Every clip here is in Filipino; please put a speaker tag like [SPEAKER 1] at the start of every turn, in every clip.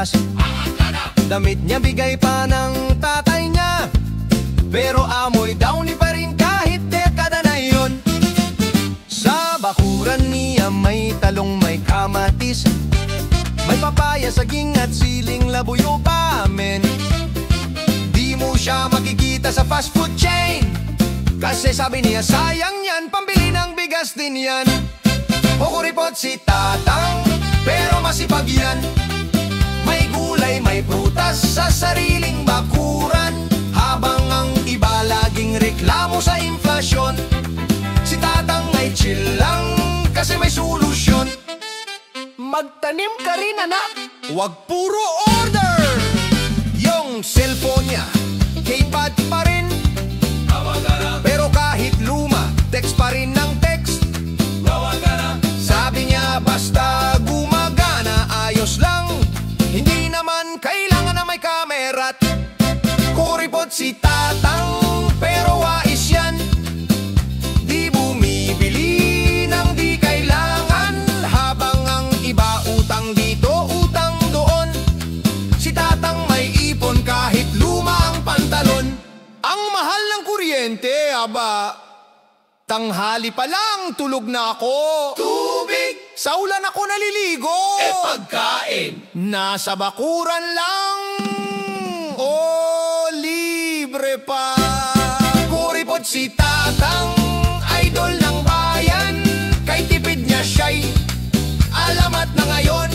[SPEAKER 1] prutas. Damit niya bigay pa ng tatay niya, pero amoy downy pa rin kahit dekada na yun. Sa bakuran niya may talong, may kamatis, may papaya, saging at siling labuyo pa, men. Di mo siya makikita sa fast food chain, kasi sabi niya sayang yan, pambili ng bigas din yan. Kukuripot si Tatang, pero masipag yan. May gulay, may prutas sa sariling bakuran, habang ang iba laging reklamo sa inflasyon. Si Tatang ay chill lang kasi may solusyon. Magtanim ka rin, anak, wag puro order. Yung cellphone niya, keypad pa rin, pero kahit luma, text pa rin ng text. Sabi niya basta gumagana, ayos lang, hindi naman kailangan na may kamera't. Kuripot si Tatang, pero wais yan. Di bumibili ng di kailangan, habang ang iba utang dito, utang doon. Si Tatang may ipon kahit luma ang pantalon. Ang mahal ng kuryente, aba, tanghali pa lang, tulog na ako. Tubig! Sa ulan ako naliligo.
[SPEAKER 2] Pagkain!
[SPEAKER 1] Nasa bakuran lang, oh, libre pa. Kuripot si Tatang, idol ng bayan, kay tipid niya siya'y alamat na ngayon.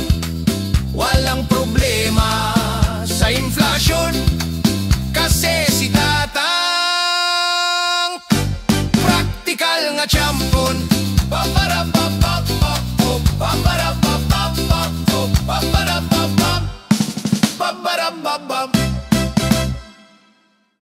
[SPEAKER 1] Walang problema sa inflasyon, kasi si Tatang praktikal nga tiyempon. Ba-ba-da-ba-ba-ba, ba-ba-da-ba-ba-ba, ba-ba-da-ba-ba-ba, ba-ba-da-ba-ba.